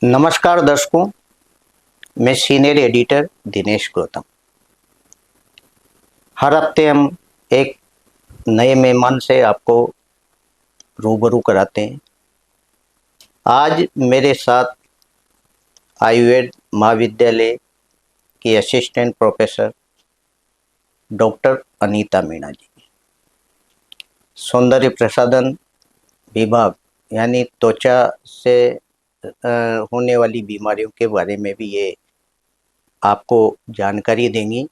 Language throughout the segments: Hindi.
नमस्कार दर्शकों, मैं सीनियर एडिटर दिनेश गौतम। हर हफ्ते हम एक नए मेहमान से आपको रूबरू कराते हैं। आज मेरे साथ आयुर्वेद महाविद्यालय की assistant professor doctor Anita Meena ji, सौंदर्य प्रसाधन विभाग यानी त्वचा से होने वाली बीमारियों के बारे में भी ये आपको जानकारी देंगी।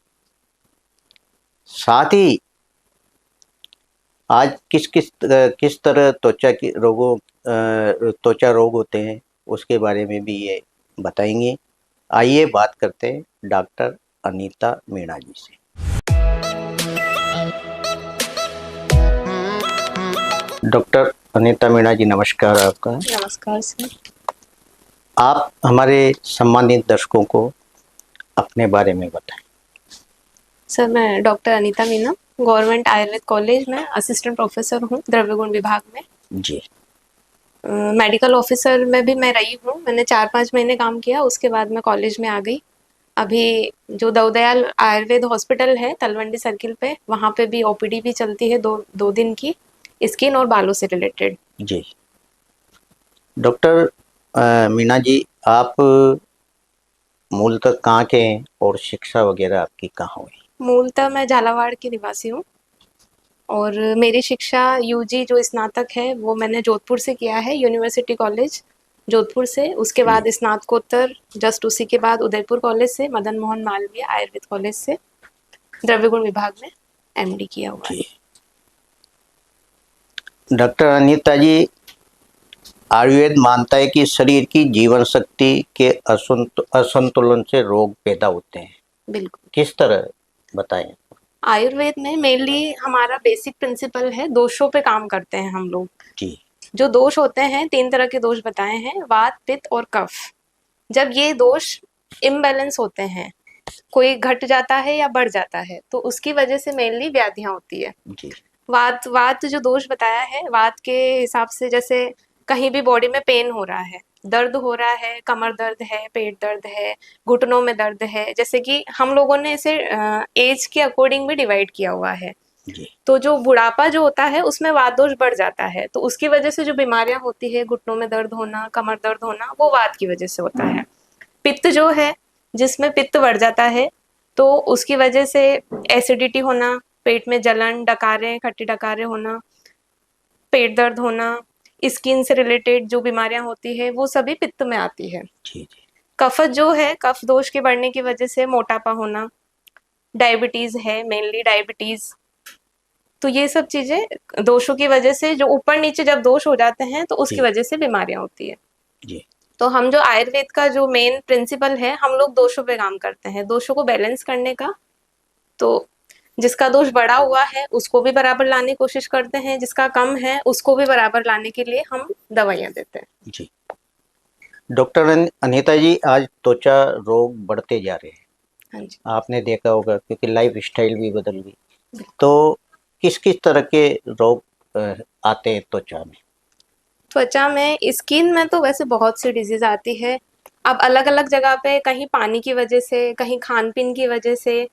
साथ ही आज किस तरह त्वचा रोग होते हैं उसके बारे में भी ये बताएंगे। आइए बात करते हैं डॉक्टर अनीता मीणा जी से। डॉक्टर अनीता मीणा जी, नमस्कार आपका। नमस्कार सर। आप हमारे सम्मानित दर्शकों को अपने बारे में बताएं। सर, मैं doctor Anita Meena, government Ayurveda college में असिस्टेंट प्रोफेसर हूँ द्रव्य गुण विभाग में जी। मेडिकल ऑफिसर में भी मैं रही हूँ। मैंने 4-5 महीने काम किया, उसके बाद मैं कॉलेज में आ गई। अभी जो दवदयाल आयुर्वेद हॉस्पिटल है तलवंडी सर्किल पे, वहाँ पे भी ओपीडी भी चलती है दो दिन की, स्किन और बालों से रिलेटेड। जी डॉक्टर मीणा जी, आप मूलतः कहाँ के हैं और शिक्षा वगैरह आपकी कहाँ हुई? मूलतः मैं झालावाड़ की निवासी हूँ और मेरी शिक्षा यूजी जो स्नातक है वो मैंने जोधपुर से किया है, यूनिवर्सिटी कॉलेज जोधपुर से। उसके बाद स्नातकोत्तर जस्ट उसी के बाद उदयपुर कॉलेज से, मदन मोहन मालवीय आयुर्वेद कॉलेज से द्रव्य गुण विभाग में एमडी किया हुआ है। डॉक्टर अनीता जी, आयुर्वेद मानता है कि शरीर की जीवन शक्ति के असंतुलन से रोग पैदा होते हैं। बिल्कुल। किस तरह, बताएं। आयुर्वेद में मेनली हमारा बेसिक प्रिंसिपल है, दोषों पे काम करते हैं हम लोग। जी। जो दोष होते हैं, 3 तरह के दोष बताए हैं, वात, पित्त और कफ। जब ये दोष इम्बैलेंस होते हैं, कोई घट जाता है या बढ़ जाता है, तो उसकी वजह से मेनली व्याधियां होती है। जी। वात जो दोष बताया है, वात के हिसाब से जैसे कहीं भी बॉडी में पेन हो रहा है, दर्द हो रहा है, कमर दर्द है, पेट दर्द है, घुटनों में दर्द है, जैसे कि हम लोगों ने इसे एज के अकॉर्डिंग भी डिवाइड किया हुआ है। जी। तो जो बुढ़ापा जो होता है उसमें वात दोष बढ़ जाता है, तो उसकी वजह से जो बीमारियां होती है, घुटनों में दर्द होना, कमर दर्द होना, वो वात की वजह से होता है। पित्त जो है, जिसमें पित्त बढ़ जाता है, तो उसकी वजह से एसिडिटी होना, पेट में जलन, डकारें, खट्टी डकारें होना, पेट दर्द होना, स्किन से रिलेटेड जो बीमारियां होती है वो सभी पित्त में आती है। जी। जी। कफत जो है, कफ दोष के बढ़ने की वजह से मोटापा होना, डायबिटीज है, मेनली डायबिटीज। तो ये सब चीजें दोषों की वजह से, जो ऊपर नीचे जब दोष हो जाते हैं तो उसकी जी। वजह से बीमारियां होती है। जी। तो हम जो आयुर्वेद का जो मेन प्रिंसिपल है, हम लोग दोषों पे काम करते हैं, दोषों को बैलेंस करने का। तो जिसका दोष बढ़ा हुआ है उसको भी बराबर लाने की कोशिश करते हैं, जिसका कम है उसको भी बराबर लाने के लिए हम दवाइयां देते हैं। जी। डॉक्टर अनीता जी, आज त्वचा रोग बढ़ते जा रहे हैं। हाँ जी। आपने देखा होगा, क्योंकि लाइफ स्टाइल भी बदल गई। तो किस किस तरह के रोग आते हैं त्वचा में? त्वचा में, स्किन में तो वैसे बहुत सी डिजीज आती है। अब अलग अलग जगह पे, कहीं पानी की वजह से, कहीं खान पीन की वजह से,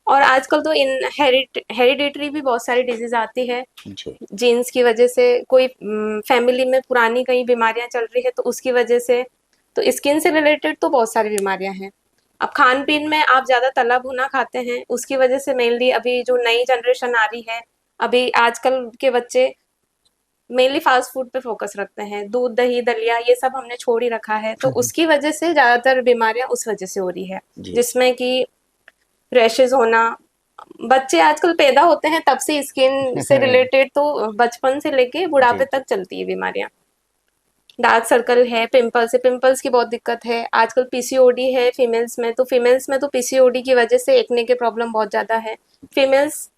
और आजकल तो हेरिडिटरी भी बहुत सारी डिजीज आती है। जी। जीन्स की वजह से, कोई फैमिली में पुरानी कई बीमारियां चल रही है तो उसकी वजह से। तो स्किन से रिलेटेड तो बहुत सारी बीमारियां हैं। अब खान पीन में आप ज्यादा तला भुना खाते हैं, उसकी वजह से मेनली अभी जो नई जनरेशन आ रही है, अभी आजकल के बच्चे मेनली फास्ट फूड पे फोकस रखते हैं, दूध दही दलिया ये सब हमने छोड़ ही रखा है, तो उसकी वजह से ज्यादातर बीमारियां उस वजह से हो रही है, जिसमें कि रैशेज होना। बच्चे आजकल पैदा होते हैं तब से स्किन से रिलेटेड तो बचपन से लेके बुढ़ापे तक चलती है बीमारियां। डार्क सर्कल है, पिंपल्स की बहुत दिक्कत है आजकल। पीसीओडी है फीमेल्स में, तो पीसीओडी की वजह से एक्ने के प्रॉब्लम बहुत ज्यादा है। फीमेल्स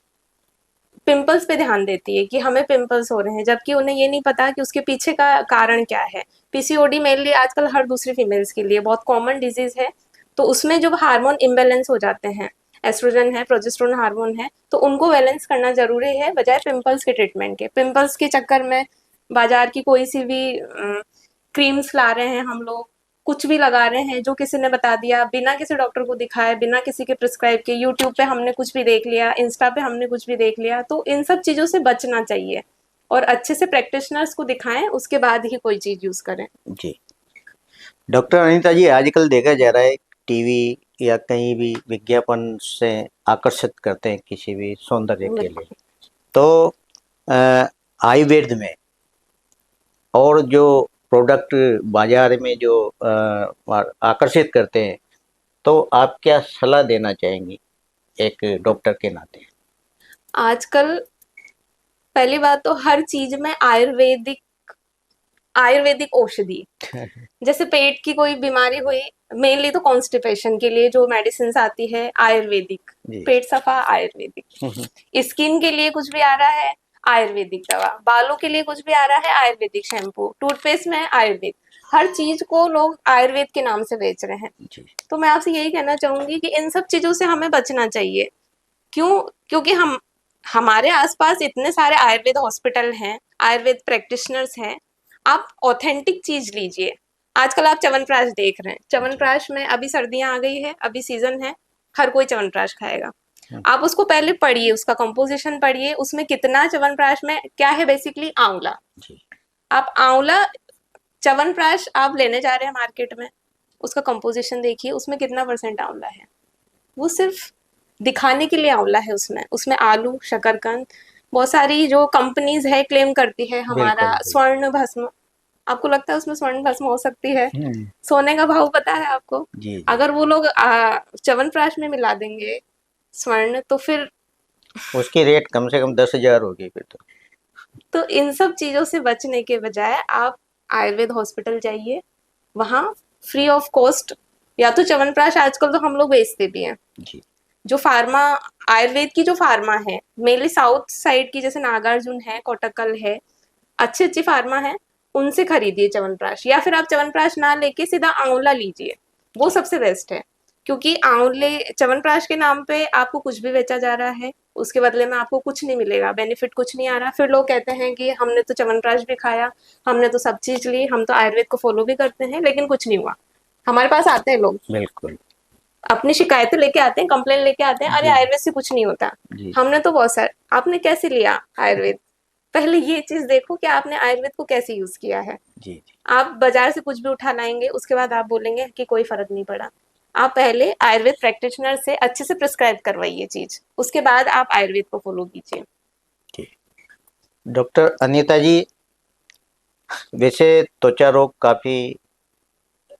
पिंपल्स पे ध्यान देती है कि हमें पिंपल्स हो रहे हैं, जबकि उन्हें ये नहीं पता कि उसके पीछे का कारण क्या है। पीसीओडी मेनली आजकल हर दूसरी फीमेल्स के लिए बहुत कॉमन डिजीज है। तो उसमें जब हार्मोन इम्बेलेंस हो जाते हैं, एस्ट्रोजन है, प्रोजेस्टेरोन हार्मोन है, तो उनको बैलेंस करना जरूरी है, बजाय पिंपल्स के ट्रीटमेंट के। पिंपल्स के चक्कर में बाजार की कोई सी भी क्रीम्स ला रहे हैं हम लोग, कुछ भी लगा रहे हैं जो किसी ने बता दिया, बिना किसी डॉक्टर को दिखाए, बिना किसी के प्रिस्क्राइब के, यूट्यूब पे हमने कुछ भी देख लिया, इंस्टा पे हमने कुछ भी देख लिया, तो इन सब चीजों से बचना चाहिए और अच्छे से प्रैक्टिशनर्स को दिखाएं, उसके बाद ही कोई चीज यूज करें। जी। डॉक्टर अनीता जी, आजकल देखा जा रहा है टीवी या कहीं भी विज्ञापन से आकर्षित करते हैं किसी भी सौंदर्य के लिए। तो आयुर्वेद में और जो प्रोडक्ट बाजार में जो आकर्षित करते हैं, तो आप क्या सलाह देना चाहेंगी एक डॉक्टर के नाते? आजकल पहली बात तो हर चीज में आयुर्वेदिक आयुर्वेदिक औषधि, जैसे पेट की कोई बीमारी हुई, मेनली तो कॉन्स्टिपेशन के लिए जो मेडिसिन आती है आयुर्वेदिक, पेट सफा आयुर्वेदिक, स्किन के लिए कुछ भी आ रहा है आयुर्वेदिक दवा, बालों के लिए कुछ भी आ रहा है आयुर्वेदिक शैम्पू, टूथपेस्ट में आयुर्वेद, हर चीज को लोग आयुर्वेद के नाम से बेच रहे हैं। तो मैं आपसे यही कहना चाहूंगी कि इन सब चीजों से हमें बचना चाहिए। क्यों? क्योंकि हमारे आसपास इतने सारे आयुर्वेद हॉस्पिटल हैं, आयुर्वेद प्रैक्टिशनर्स हैं, आप ऑथेंटिक चीज लीजिए। आजकल आप च्यवनप्राश देख रहे हैं, च्यवनप्राश में अभी सर्दियां आ गई है, अभी सीजन है, हर कोई च्यवनप्राश खाएगा। आप उसको पहले पढ़िए, उसका कंपोजिशन पढ़िए, उसमें कितना च्यवनप्राश में क्या है, बेसिकली आंवला। आप आंवला च्यवनप्राश आप लेने जा रहे हैं मार्केट में, उसका कंपोजिशन देखिए, उसमें कितना % आंवला है। वो सिर्फ दिखाने के लिए आंवला है, उसमें आलू, शकरकंद, बहुत सारी जो कंपनीज है क्लेम करती है हमारा स्वर्ण भस्म। आपको लगता है उसमें स्वर्ण भस्म हो सकती है? सोने का भाव पता है आपको? जी। अगर वो लोग च्यवनप्राश में मिला देंगे स्वर्ण, तो फिर उसकी रेट कम से कम 10,000 होगी फिर तो इन सब चीजों से बचने के बजाय आप आयुर्वेद हॉस्पिटल जाइए, वहां फ्री ऑफ कॉस्ट, या तो च्यवनप्राश आजकल तो हम लोग बेचते भी हैं जी। जो फार्मा आयुर्वेद की जो फार्मा है, मेनली साउथ साइड की, जैसे नागार्जुन है, कोटक्कल है, अच्छी अच्छी फार्मा है, उनसे खरीदिए च्यवनप्राश, या फिर आप च्यवनप्राश ना लेके सीधा आंवला लीजिए, वो सबसे बेस्ट है। क्योंकि आंवले च्यवनप्राश के नाम पे आपको कुछ भी बेचा जा रहा है, उसके बदले में आपको कुछ नहीं मिलेगा, बेनिफिट कुछ नहीं आ रहा। फिर लोग कहते हैं कि हमने तो च्यवनप्राश भी खाया, हमने तो सब चीज ली, हम तो आयुर्वेद को फॉलो भी करते हैं, लेकिन कुछ नहीं हुआ। हमारे पास आते हैं लोग, बिल्कुल अपनी शिकायतें लेके आते हैं, कंप्लेन लेके आते हैं, अरे आयुर्वेद से कुछ नहीं होता, हमने तो बहुत सारे। आपने कैसे लिया आयुर्वेद? पहले ये चीज देखो कि आपने आयुर्वेद को कैसे यूज किया है। जी। आप बाजार से कुछ भी उठा लाएंगे, उसके बाद आप बोलेंगे कि कोई फर्क नहीं पड़ा। आप पहले आयुर्वेद प्रैक्टिशनर से अच्छे से प्रिस्क्राइब करवाइए चीज, उसके बाद आप आयुर्वेद को फॉलो कीजिए। डॉक्टर अनीता जी, वैसे त्वचा रोग काफी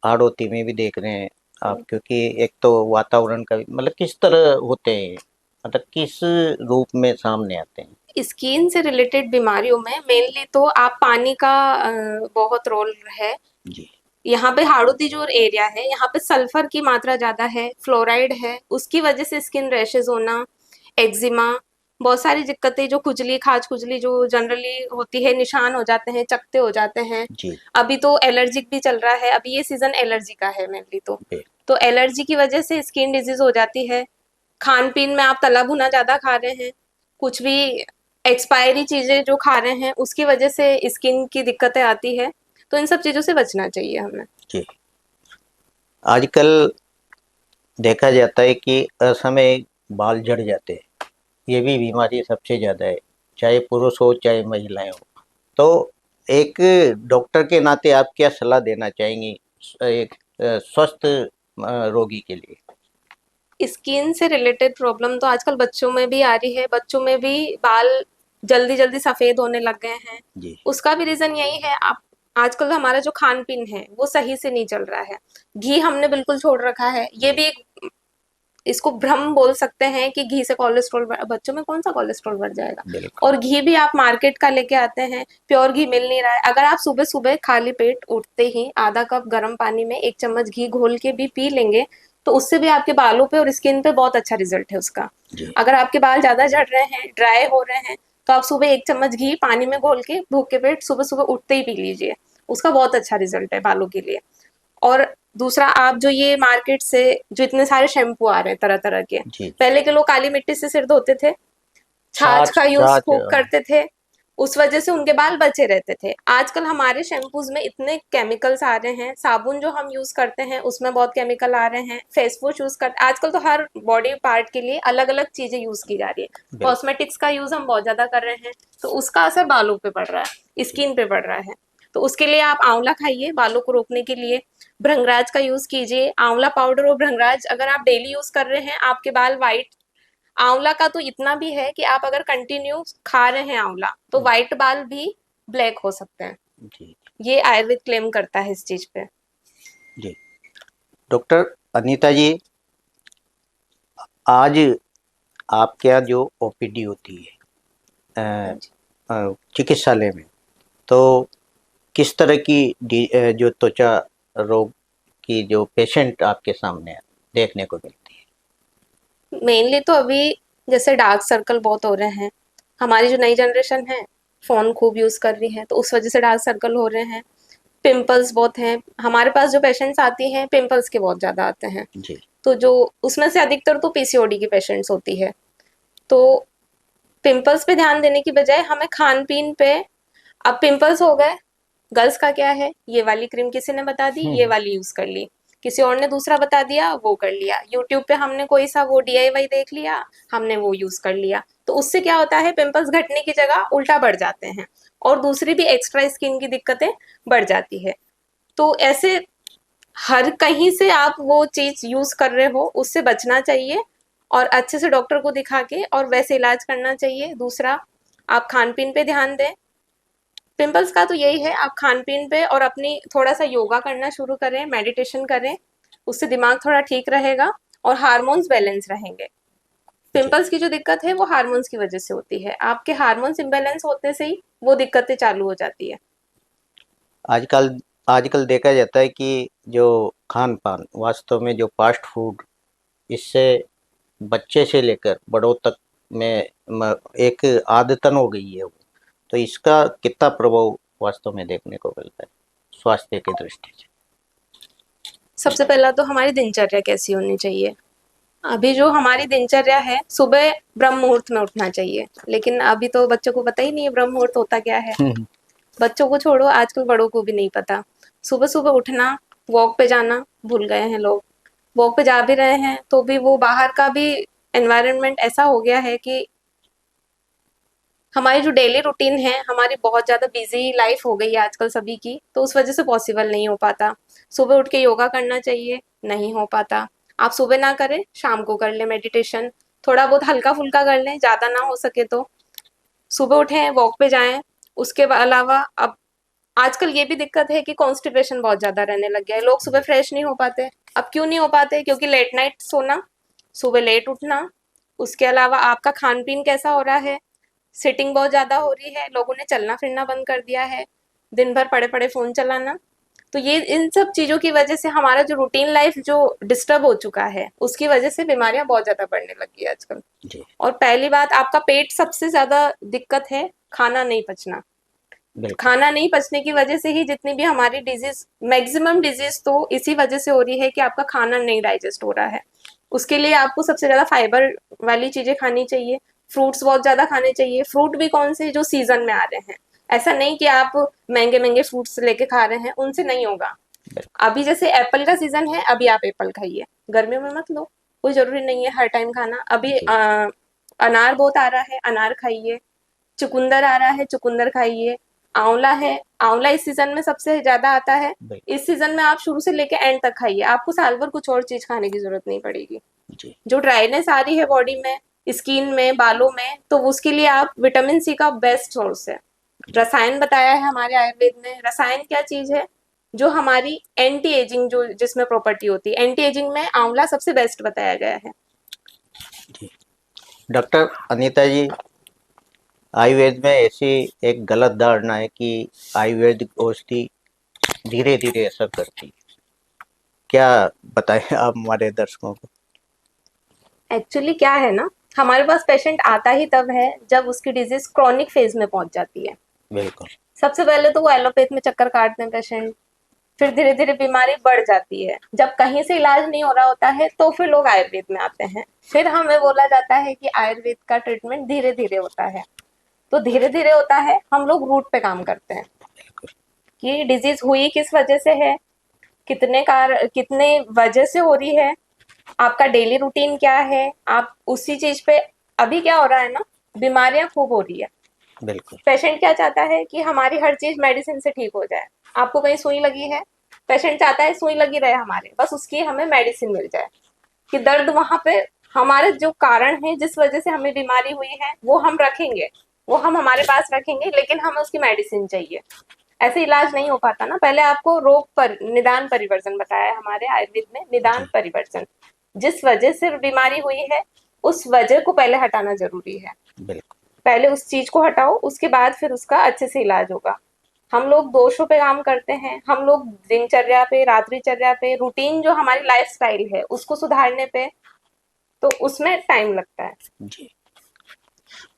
आड़ोती में भी देख रहे हैं आप, क्योंकि एक तो वातावरण का मतलब किस तरह होते हैं, मतलब किस रूप में सामने आते हैं? स्किन से रिलेटेड बीमारियों में मेनली तो आप पानी का बहुत रोल है जी। यहाँ पे हाड़ोती जो एरिया है, यहाँ पे सल्फर की मात्रा ज्यादा है, फ्लोराइड है, उसकी वजह से स्किन रैशेज होना, एक्जिमा, बहुत सारी दिक्कतें, जो खुजली, खाज खुजली जो जनरली होती है, निशान हो जाते हैं, चकते हो जाते हैं जी। अभी तो एलर्जिक भी चल रहा है, अभी ये सीजन एलर्जी का है मेनली तो एलर्जी की वजह से स्किन डिजीज हो जाती है। खान पीन में आप तला भुना ज्यादा खा रहे हैं, कुछ भी एक्सपायरी चीजें जो खा रहे हैं, उसकी वजह से स्किन की दिक्कतें आती है। तो इन सब चीजों से बचना चाहिए हमें जी। आजकल देखा जाता है कि असमय बाल झड़ जाते हैं, ये भी बीमारी सबसे ज़्यादा है, चाहे पुरुष हो चाहे महिलाएं हो। तो एक डॉक्टर के नाते आप क्या सलाह देना चाहेंगी एक स्वस्थ रोगी के लिए? स्किन से रिलेटेड प्रॉब्लम तो आजकल बच्चों में भी आ रही है, बच्चों में भी बाल जल्दी जल्दी सफेद होने लग गए हैं जी। उसका भी रीजन यही है, आप आजकल हमारा जो खान पीन है वो सही से नहीं चल रहा है, घी हमने बिल्कुल छोड़ रखा है। ये भी एक इसको भ्रम बोल सकते हैं कि घी से कोलेस्ट्रॉल, बच्चों में कौन सा कोलेस्ट्रॉल बढ़ जाएगा। और घी भी आप मार्केट का लेके आते हैं, प्योर घी मिल नहीं रहा है। अगर आप सुबह सुबह खाली पेट उठते ही आधा कप गर्म पानी में 1 चम्मच घी घोल के भी पी लेंगे, तो उससे भी आपके बालों पे और स्किन पे बहुत अच्छा रिजल्ट है उसका। अगर आपके बाल ज्यादा झड़ रहे हैं, ड्राई हो रहे हैं, तो आप सुबह 1 चम्मच घी पानी में घोल के भूखे पेट सुबह सुबह उठते ही पी लीजिए, उसका बहुत अच्छा रिजल्ट है बालों के लिए। और दूसरा, आप जो ये मार्केट से जो इतने सारे शैम्पू आ रहे हैं तरह तरह के, पहले के लोग काली मिट्टी से सिर धोते थे, छाछ का यूज खूब करते थे, उस वजह से उनके बाल बचे रहते थे। आजकल हमारे शैम्पूज में इतने केमिकल्स आ रहे हैं, साबुन जो हम यूज करते हैं उसमें बहुत केमिकल आ रहे हैं, फेस वॉश यूज कर, आजकल तो हर बॉडी पार्ट के लिए अलग अलग चीजें यूज की जा रही है। बिल्कुल। कॉस्मेटिक्स का यूज हम बहुत ज्यादा कर रहे हैं, तो उसका असर बालों पे पड़ रहा है, स्किन पे पड़ रहा है। तो उसके लिए आप आंवला खाइए बालों को रोकने के लिए, भृंगराज का यूज कीजिए। आंवला पाउडर और भृंगराज अगर आप डेली यूज कर रहे हैं, आपके बाल व्हाइट, आंवला का तो इतना भी है कि आप अगर कंटिन्यू खा रहे हैं आंवला तो व्हाइट बाल भी ब्लैक हो सकते हैं। जी ये आयुर्वेद क्लेम करता है इस चीज पे। जी। डॉक्टर अनीता जी, आज आपके यहाँ जो ओपीडी होती है हाँ जी। चिकित्सालय में, तो किस तरह की जो त्वचा रोग की जो पेशेंट आपके सामने देखने को मिलती है? मेनली तो अभी जैसे डार्क सर्कल बहुत हो रहे हैं, हमारी जो नई जनरेशन है फोन खूब यूज कर रही है, तो उस वजह से डार्क सर्कल हो रहे हैं। पिंपल्स बहुत हैं, हमारे पास जो पेशेंट्स आती हैं पिंपल्स के बहुत ज्यादा आते हैं। जी तो जो उसमें से अधिकतर तो पीसीओडी की पेशेंट्स होती है। तो पिंपल्स पे ध्यान देने की बजाय हमें खान पीन पे, अब पिंपल्स हो गए, गर्ल्स का क्या है, ये वाली क्रीम किसी ने बता दी, ये वाली यूज कर ली, किसी और ने दूसरा बता दिया वो कर लिया, यूट्यूब पे हमने कोई सा वो डीआईवाई देख लिया, हमने वो यूज कर लिया। तो उससे क्या होता है, पिंपल्स घटने की जगह उल्टा बढ़ जाते हैं और दूसरी भी एक्स्ट्रा स्किन की दिक्कतें बढ़ जाती है। तो ऐसे हर कहीं से आप वो चीज यूज कर रहे हो उससे बचना चाहिए और अच्छे से डॉक्टर को दिखा के और वैसे इलाज करना चाहिए। दूसरा, आप खान पीन पे ध्यान दें। पिंपल्स का तो यही है, आप खान पीन पे और अपनी थोड़ा सा योगा करना शुरू करें, मेडिटेशन करें, उससे दिमाग थोड़ा ठीक रहेगा और हार्मोन्स बैलेंस रहेंगे। जी। पिंपल्स की जो दिक्कत है वो हार्मोन्स की वजह से होती है, आपके हार्मोन्स इम्बैलेंस होते से ही वो दिक्कतें चालू हो जाती है। आजकल आजकल देखा जाता है कि जो खान पान वास्तव में जो फास्ट फूड, इससे बच्चे से लेकर बड़ों तक में एक आदतन हो गई है वो। तो इसका कितना प्रभाव वास्तव में देखने को मिलता है स्वास्थ्य की दृष्टि से? सबसे पहला तो हमारी दिनचर्या कैसी होनी चाहिए। अभी जो हमारी दिनचर्या है, सुबह ब्रह्म मुहूर्त में उठना चाहिए, लेकिन अभी तो बच्चों को पता ही नहीं है ब्रह्म मुहूर्त होता क्या है। बच्चों को छोड़ो, आजकल बड़ों को भी नहीं पता। सुबह सुबह उठना, वॉक पे जाना भूल गए हैं लोग। वॉक पे जा भी रहे हैं तो भी वो बाहर का भी एनवायरनमेंट ऐसा हो गया है कि हमारी जो डेली रूटीन है, हमारी बहुत ज़्यादा बिजी लाइफ हो गई है आजकल सभी की, तो उस वजह से पॉसिबल नहीं हो पाता। सुबह उठ के योगा करना चाहिए, नहीं हो पाता। आप सुबह ना करें, शाम को कर लें मेडिटेशन, थोड़ा बहुत हल्का फुल्का कर लें, ज़्यादा ना हो सके तो। सुबह उठें, वॉक पे जाएं। उसके अलावा अब आजकल ये भी दिक्कत है कि कॉन्स्टिपेशन बहुत ज़्यादा रहने लग गया है, लोग सुबह फ्रेश नहीं हो पाते। अब क्यों नहीं हो पाते, क्योंकि लेट नाइट सोना, सुबह लेट उठना, उसके अलावा आपका खान पीन कैसा हो रहा है, सिटिंग बहुत ज़्यादा हो रही है, लोगों ने चलना फिरना बंद कर दिया है, दिन भर पड़े पड़े फ़ोन चलाना। तो ये इन सब चीज़ों की वजह से हमारा जो रूटीन लाइफ जो डिस्टर्ब हो चुका है, उसकी वजह से बीमारियां बहुत ज़्यादा बढ़ने लगी है आजकल। जी और पहली बात, आपका पेट सबसे ज़्यादा दिक्कत है, खाना नहीं पचना। बिल्कुल। खाना नहीं पचने की वजह से ही जितनी भी हमारी डिजीज, मैक्सिमम डिजीज तो इसी वजह से हो रही है कि आपका खाना नहीं डाइजेस्ट हो रहा है। उसके लिए आपको सबसे ज्यादा फाइबर वाली चीजें खानी चाहिए, फ्रूट्स बहुत ज्यादा खाने चाहिए। फ्रूट भी कौन से, जो सीजन में आ रहे हैं। ऐसा नहीं कि आप महंगे महंगे फ्रूट्स लेके खा रहे हैं, उनसे नहीं होगा। बिल्कुल। अभी जैसे एप्पल का सीजन है, अभी आप एप्पल खाइए, गर्मियों में मत लो, कोई जरूरी नहीं है हर टाइम खाना। अभी जी अनार बहुत आ रहा है, अनार खाइए। चुकंदर आ रहा है, चुकंदर खाइए। आंवला है, आंवला इस सीजन में सबसे ज्यादा आता है। बिल्कुल। इस सीजन में आप शुरू से लेके एंड तक खाइए, आपको साल भर कुछ और चीज खाने की जरूरत नहीं पड़ेगी। जी जो ड्राइनेस आ रही है बॉडी में, स्किन में, बालों में, तो उसके लिए आप विटामिन सी का बेस्ट सोर्स है। रसायन बताया है हमारे आयुर्वेद में। रसायन क्या चीज है, जो हमारी एंटी एजिंग, जो जिसमें प्रॉपर्टी होती है, एंटी एजिंग में आंवला सबसे बेस्ट बताया गया है। जी। डॉक्टर अनीता जी, आयुर्वेद में ऐसी एक गलत धारणा है कि आयुर्वेदिक औषधि धीरे धीरे असर करती है। क्या बताएं आप हमारे दर्शकों को? एक्चुअली क्या है ना, हमारे पास पेशेंट आता ही तब है जब उसकी डिजीज क्रॉनिक फेज में पहुंच जाती है। बिल्कुल। सबसे पहले तो वो एलोपैथ में चक्कर काटते हैं पेशेंट, फिर धीरे धीरे बीमारी बढ़ जाती है, जब कहीं से इलाज नहीं हो रहा होता है तो फिर लोग आयुर्वेद में आते हैं। फिर हमें बोला जाता है कि आयुर्वेद का ट्रीटमेंट धीरे धीरे होता है। तो धीरे धीरे होता है, हम लोग रूट पे काम करते हैं कि डिजीज हुई किस वजह से है, कितने वजह से हो रही है, आपका डेली रूटीन क्या है, आप उसी चीज पे। अभी क्या हो रहा है ना, बीमारियां खूब हो रही है। बिल्कुल। पेशेंट क्या चाहता है कि हमारी हर चीज मेडिसिन से ठीक हो जाए। आपको कहीं सुई लगी है, पेशेंट चाहता है सुई लगी रहे हमारे, बस उसकी हमें मेडिसिन मिल जाए, कि दर्द वहां पे हमारे जो कारण है जिस वजह से हमें बीमारी हुई है वो हम रखेंगे, वो हम हमारे पास रखेंगे, लेकिन हमें उसकी मेडिसिन चाहिए। ऐसे इलाज नहीं हो पाता ना। पहले आपको रोग पर निदान परिवर्तन बताया है हमारे आयुर्वेद में, निदान जी परिवर्तन। जिस वजह से बीमारी हुई है उस वजह को पहले हटाना जरूरी है। बिल्कुल। पहले उस चीज को हटाओ, उसके बाद फिर उसका अच्छे से इलाज होगा। हम लोग दोषों पे काम करते हैं, हम लोग दिनचर्या पे, रात्रिचर्या पे, रूटीन जो हमारी लाइफ स्टाइल है उसको सुधारने पे, तो उसमें टाइम लगता है। जी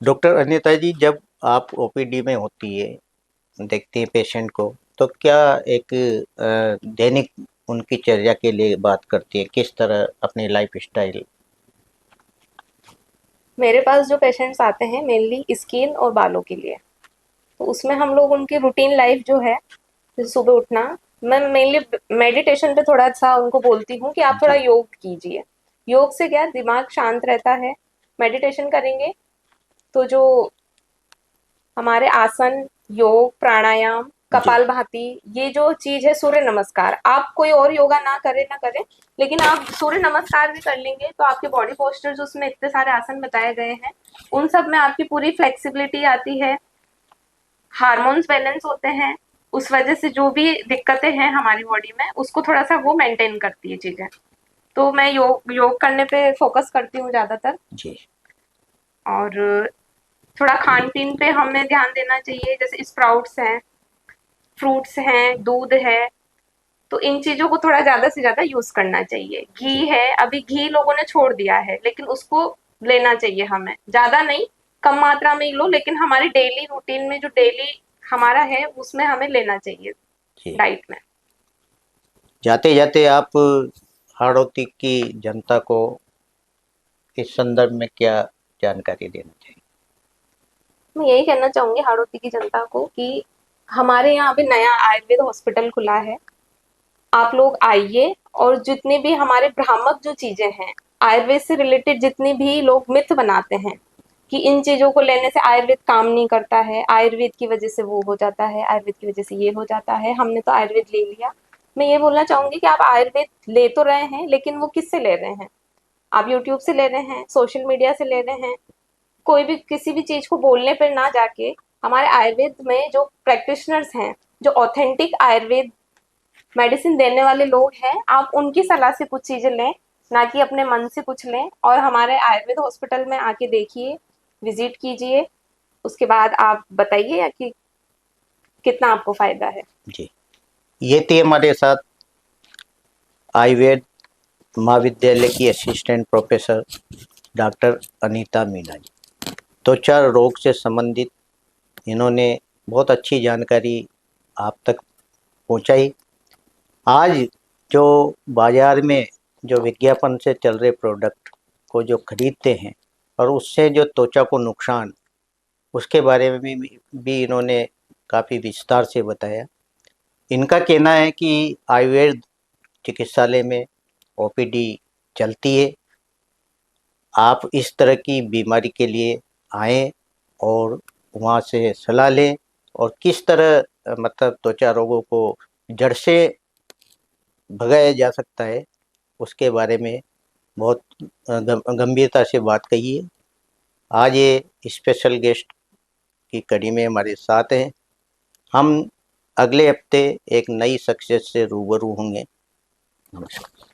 डॉक्टर अनीता जी, जब आप ओपीडी में होती है, देखती है पेशेंट को, तो क्या एक दैनिक उनकी चर्या के लिए बात करती है, किस तरह अपनी लाइफ स्टाइल? मेरे पास जो पेशेंट्स आते हैं मेनली स्किन और बालों के लिए, तो उसमें हम लोग उनकी रूटीन लाइफ जो है, जैसे सुबह उठना, मैं मेनली मेडिटेशन पे थोड़ा सा उनको बोलती हूँ कि आप थोड़ा जी योग कीजिए। योग से क्या दिमाग शांत रहता है। मेडिटेशन करेंगे तो जो हमारे आसन, योग, प्राणायाम, जी कपालभाति, ये जो चीज है, सूर्य नमस्कार, आप कोई और योगा ना करें, लेकिन आप सूर्य नमस्कार भी कर लेंगे तो आपके बॉडी पोस्चर्स, उसमें इतने सारे आसन बताए गए हैं, उन सब में आपकी पूरी फ्लेक्सिबिलिटी आती है, हार्मोन्स बैलेंस होते हैं। उस वजह से जो भी दिक्कतें हैं हमारी बॉडी में उसको थोड़ा सा वो मेंटेन करती है चीजें। तो मैं योग करने पे फोकस करती हूँ ज्यादातर। जी और थोड़ा खान पीन पे हमें ध्यान देना चाहिए, जैसे स्प्राउट्स हैं, फ्रूट्स हैं, दूध है, तो इन चीजों को थोड़ा ज्यादा से ज्यादा यूज करना चाहिए। जी घी है, अभी घी लोगों ने छोड़ दिया है, लेकिन उसको लेना चाहिए हमें, ज्यादा नहीं, कम मात्रा में ही लो, लेकिन हमारी डेली रूटीन में जो डेली हमारा है उसमें हमें लेना चाहिए जी डाइट में। जाते जाते आप हाड़ौती की जनता को इस संदर्भ में क्या जानकारी देना चाहिए? मैं यही कहना चाहूंगी हाड़ौती की जनता को कि हमारे यहाँ अभी नया आयुर्वेद हॉस्पिटल खुला है, आप लोग आइए, और जितनी भी हमारे भ्रामक जो चीजें हैं, आयुर्वेद से रिलेटेड जितनी भी लोग मिथ बनाते हैं कि इन चीजों को लेने से आयुर्वेद काम नहीं करता है, आयुर्वेद की वजह से वो हो जाता है, आयुर्वेद की वजह से ये हो जाता है, हमने तो आयुर्वेद ले लिया। मैं ये बोलना चाहूंगी कि आप आयुर्वेद ले तो रहे हैं, लेकिन वो किससे ले रहे हैं? आप यूट्यूब से ले रहे हैं, सोशल मीडिया से ले रहे हैं। कोई भी किसी भी चीज को बोलने पर ना जाके, हमारे आयुर्वेद में जो प्रैक्टिशनर्स हैं, जो ऑथेंटिक आयुर्वेद मेडिसिन देने वाले लोग हैं, आप उनकी सलाह से कुछ चीजें लें, ना कि अपने मन से कुछ लें। और हमारे आयुर्वेद हॉस्पिटल में आके देखिए, विजिट कीजिए, उसके बाद आप बताइए कि कितना आपको फायदा है। जी ये थी हमारे साथ आयुर्वेद महाविद्यालय की assistant professor doctor Anita Meena ji. त्वचा रोग से संबंधित इन्होंने बहुत अच्छी जानकारी आप तक पहुंचाई। आज जो बाजार में जो विज्ञापन से चल रहे प्रोडक्ट को जो खरीदते हैं और उससे जो त्वचा को नुकसान, उसके बारे में भी इन्होंने काफ़ी विस्तार से बताया। इनका कहना है कि आयुर्वेद चिकित्सालय में ओपीडी चलती है, आप इस तरह की बीमारी के लिए आएँ और वहाँ से सलाह लें, और किस तरह मतलब त्वचा रोगों को जड़ से भगाया जा सकता है, उसके बारे में बहुत गंभीरता से बात कही है। आज ये स्पेशल गेस्ट की कड़ी में हमारे साथ हैं। हम अगले हफ्ते एक नई सक्सेस से रूबरू होंगे। नमस्कार।